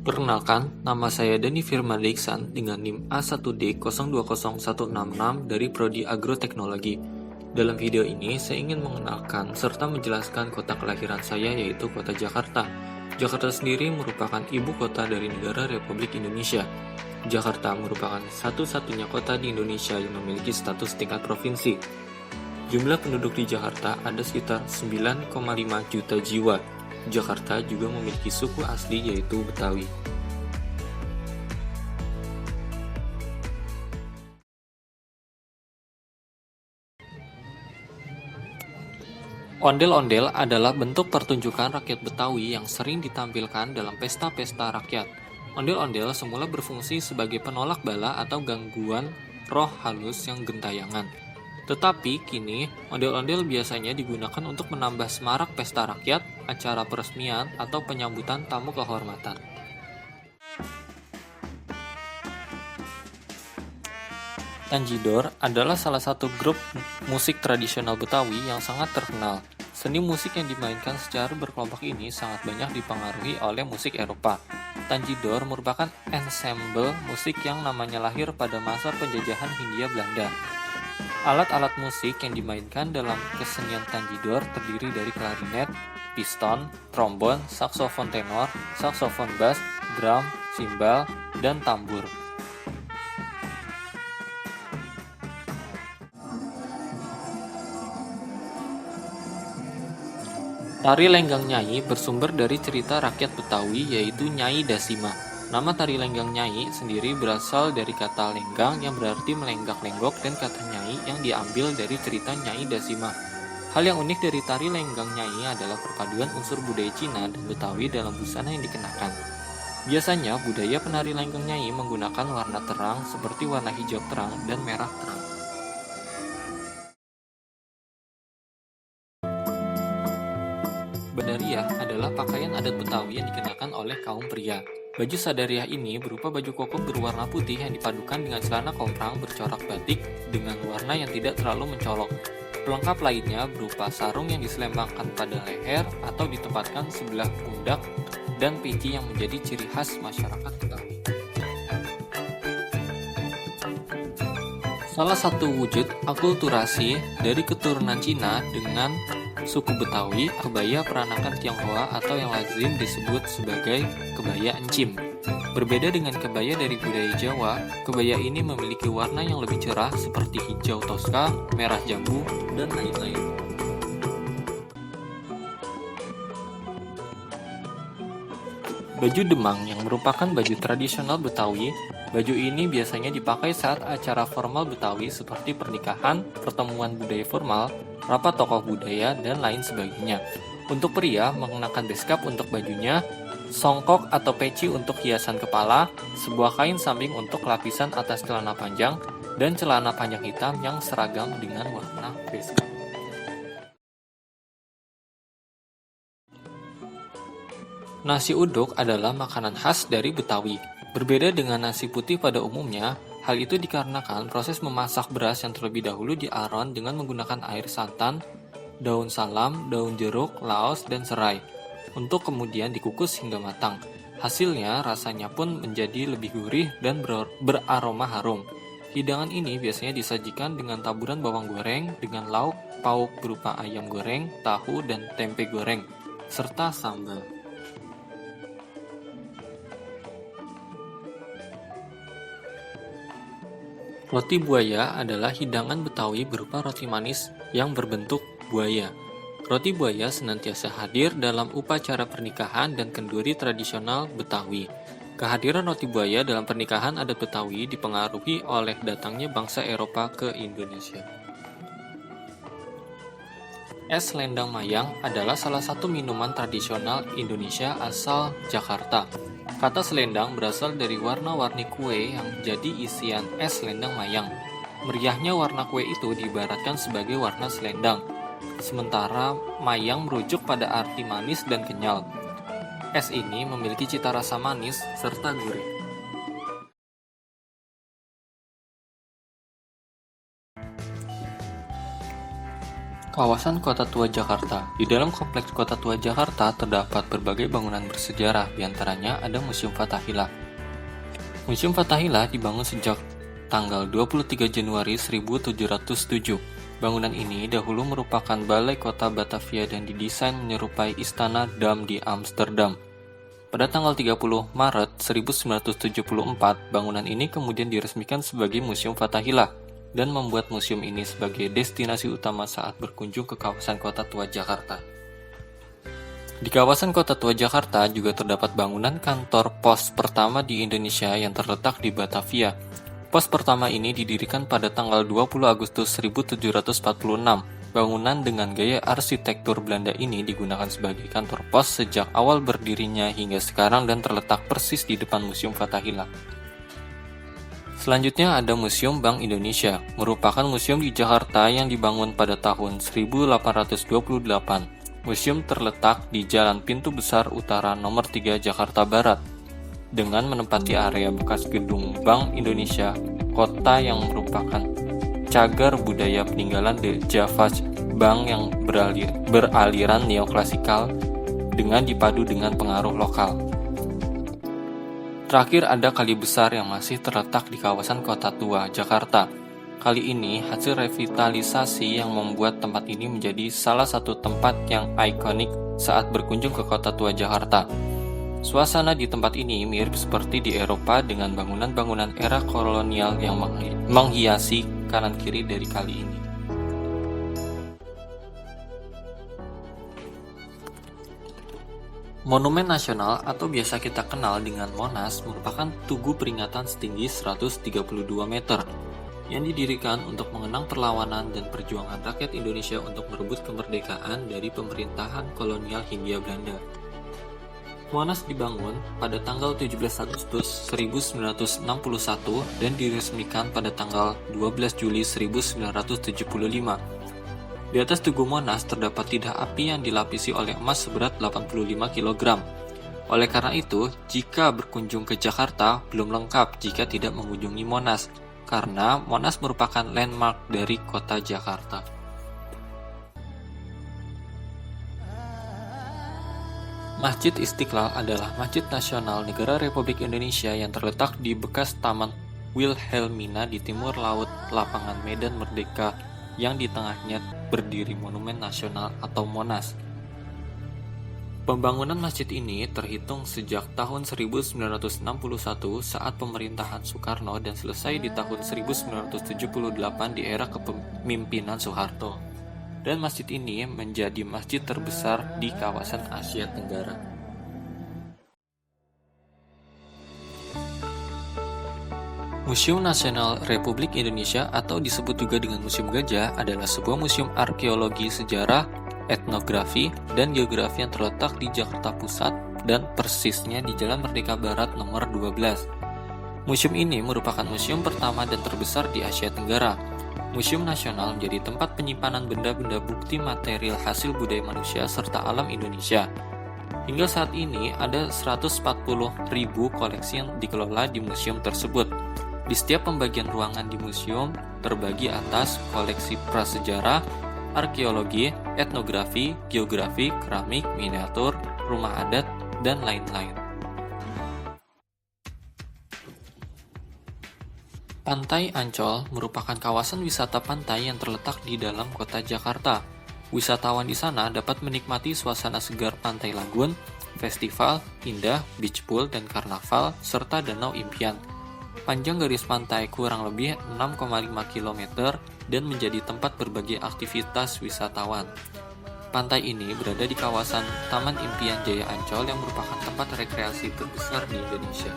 Perkenalkan, nama saya Dani Firman Deksan dengan NIM A1D020166 dari Prodi Agroteknologi. Dalam video ini, saya ingin mengenalkan serta menjelaskan kota kelahiran saya yaitu kota Jakarta. Jakarta sendiri merupakan ibu kota dari negara Republik Indonesia. Jakarta merupakan satu-satunya kota di Indonesia yang memiliki status tingkat provinsi. Jumlah penduduk di Jakarta ada sekitar 9,5 juta jiwa. Jakarta juga memiliki suku asli yaitu Betawi. Ondel-ondel adalah bentuk pertunjukan rakyat Betawi yang sering ditampilkan dalam pesta-pesta rakyat. Ondel-ondel semula berfungsi sebagai penolak bala atau gangguan roh halus yang gentayangan. Tetapi kini, ondel-ondel biasanya digunakan untuk menambah semarak pesta rakyat, acara peresmian, atau penyambutan tamu kehormatan. Tanjidor adalah salah satu grup musik tradisional Betawi yang sangat terkenal. Seni musik yang dimainkan secara berkelompok ini sangat banyak dipengaruhi oleh musik Eropa. Tanjidor merupakan ensemble musik yang namanya lahir pada masa penjajahan Hindia Belanda. Alat-alat musik yang dimainkan dalam kesenian Tanjidor terdiri dari klarinet, piston, trombon, saksofon tenor, saksofon bass, drum, simbal, dan tambur. Tari Lenggang Nyai bersumber dari cerita rakyat Betawi yaitu Nyai Dasima. Nama tari Lenggang Nyai sendiri berasal dari kata lenggang yang berarti melenggak-lenggok dan kata nyai yang diambil dari cerita Nyai Dasima. Hal yang unik dari tari Lenggang Nyai adalah perpaduan unsur budaya Cina dan Betawi dalam busana yang dikenakan. Biasanya budaya penari Lenggang Nyai menggunakan warna terang seperti warna hijau terang dan merah terang. Badariah adalah pakaian adat Betawi yang dikenakan oleh kaum pria. Baju sadariah ini berupa baju koko berwarna putih yang dipadukan dengan celana komprang bercorak batik dengan warna yang tidak terlalu mencolok. Pelengkap lainnya berupa sarung yang diselempangkan pada leher atau ditempatkan sebelah pundak dan peci yang menjadi ciri khas masyarakat Betawi. Salah satu wujud akulturasi dari keturunan Cina dengan suku Betawi, kebaya peranakan Tionghoa atau yang lazim disebut sebagai kebaya encim. Berbeda dengan kebaya dari budaya Jawa, kebaya ini memiliki warna yang lebih cerah seperti hijau toska, merah jambu, dan lain-lain. Baju Demang yang merupakan baju tradisional Betawi, baju ini biasanya dipakai saat acara formal Betawi seperti pernikahan, pertemuan budaya formal, rapat tokoh budaya, dan lain sebagainya. Untuk pria, mengenakan beskap untuk bajunya, songkok atau peci untuk hiasan kepala, sebuah kain samping untuk lapisan atas celana panjang, dan celana panjang hitam yang seragam dengan warna beskap. Nasi uduk adalah makanan khas dari Betawi. Berbeda dengan nasi putih pada umumnya, hal itu dikarenakan proses memasak beras yang terlebih dahulu diaron dengan menggunakan air santan, daun salam, daun jeruk, laos, dan serai, untuk kemudian dikukus hingga matang. Hasilnya rasanya pun menjadi lebih gurih dan beraroma harum. Hidangan ini biasanya disajikan dengan taburan bawang goreng dengan lauk pauk berupa ayam goreng, tahu, dan tempe goreng, serta sambal. Roti buaya adalah hidangan Betawi berupa roti manis yang berbentuk buaya. Roti buaya senantiasa hadir dalam upacara pernikahan dan kenduri tradisional Betawi. Kehadiran roti buaya dalam pernikahan adat Betawi dipengaruhi oleh datangnya bangsa Eropa ke Indonesia. Es Lendang Mayang adalah salah satu minuman tradisional Indonesia asal Jakarta. Kata selendang berasal dari warna-warni kue yang jadi isian es selendang mayang. Meriahnya warna kue itu diibaratkan sebagai warna selendang, sementara mayang merujuk pada arti manis dan kenyal. Es ini memiliki cita rasa manis serta gurih. Kawasan Kota Tua Jakarta. Di dalam kompleks Kota Tua Jakarta terdapat berbagai bangunan bersejarah, diantaranya ada Museum Fathahillah. Museum Fathahillah dibangun sejak tanggal 23 Januari 1707. Bangunan ini dahulu merupakan balai kota Batavia dan didesain menyerupai Istana Dam di Amsterdam. Pada tanggal 30 Maret 1974, bangunan ini kemudian diresmikan sebagai Museum Fathahillah dan membuat museum ini sebagai destinasi utama saat berkunjung ke kawasan Kota Tua Jakarta. Di kawasan Kota Tua Jakarta juga terdapat bangunan kantor pos pertama di Indonesia yang terletak di Batavia. Pos pertama ini didirikan pada tanggal 20 Agustus 1746. Bangunan dengan gaya arsitektur Belanda ini digunakan sebagai kantor pos sejak awal berdirinya hingga sekarang dan terletak persis di depan Museum Fathahillah. Selanjutnya ada Museum Bank Indonesia, merupakan museum di Jakarta yang dibangun pada tahun 1828. Museum terletak di Jalan Pintu Besar Utara Nomor 3 Jakarta Barat. Dengan menempati area bekas gedung Bank Indonesia, kota yang merupakan cagar budaya peninggalan The Javas Bank yang beraliran neoklasikal dengan dipadu dengan pengaruh lokal. Terakhir ada Kali Besar yang masih terletak di kawasan Kota Tua, Jakarta. Kali ini hasil revitalisasi yang membuat tempat ini menjadi salah satu tempat yang ikonik saat berkunjung ke Kota Tua, Jakarta. Suasana di tempat ini mirip seperti di Eropa dengan bangunan-bangunan era kolonial yang menghiasi kanan kiri dari kali ini. Monumen Nasional atau biasa kita kenal dengan Monas merupakan tugu peringatan setinggi 132 meter yang didirikan untuk mengenang perlawanan dan perjuangan rakyat Indonesia untuk merebut kemerdekaan dari pemerintahan kolonial Hindia Belanda. Monas dibangun pada tanggal 17 Agustus 1961 dan diresmikan pada tanggal 12 Juli 1975. Di atas Tugu Monas terdapat lidah api yang dilapisi oleh emas seberat 85 kg. Oleh karena itu, jika berkunjung ke Jakarta, belum lengkap jika tidak mengunjungi Monas, karena Monas merupakan landmark dari kota Jakarta. Masjid Istiqlal adalah masjid nasional negara Republik Indonesia yang terletak di bekas Taman Wilhelmina di timur laut Lapangan Medan Merdeka yang di tengahnya berdiri Monumen Nasional atau Monas. Pembangunan masjid ini terhitung sejak tahun 1961 saat pemerintahan Soekarno dan selesai di tahun 1978 di era kepemimpinan Soeharto. Dan masjid ini menjadi masjid terbesar di kawasan Asia Tenggara. Museum Nasional Republik Indonesia atau disebut juga dengan Museum Gajah adalah sebuah museum arkeologi, sejarah, etnografi, dan geografi yang terletak di Jakarta Pusat dan persisnya di Jalan Merdeka Barat nomor 12. Museum ini merupakan museum pertama dan terbesar di Asia Tenggara. Museum Nasional menjadi tempat penyimpanan benda-benda bukti material hasil budaya manusia serta alam Indonesia. Hingga saat ini ada 140.000 koleksi yang dikelola di museum tersebut. Di setiap pembagian ruangan di museum terbagi atas koleksi prasejarah, arkeologi, etnografi, geografi, keramik, miniatur, rumah adat, dan lain-lain. Pantai Ancol merupakan kawasan wisata pantai yang terletak di dalam kota Jakarta. Wisatawan di sana dapat menikmati suasana segar pantai lagun, festival, indah, beach pool, dan karnaval, serta danau impian. Panjang garis pantai kurang lebih 6,5 km dan menjadi tempat berbagai aktivitas wisatawan. Pantai ini berada di kawasan Taman Impian Jaya Ancol yang merupakan tempat rekreasi terbesar di Indonesia.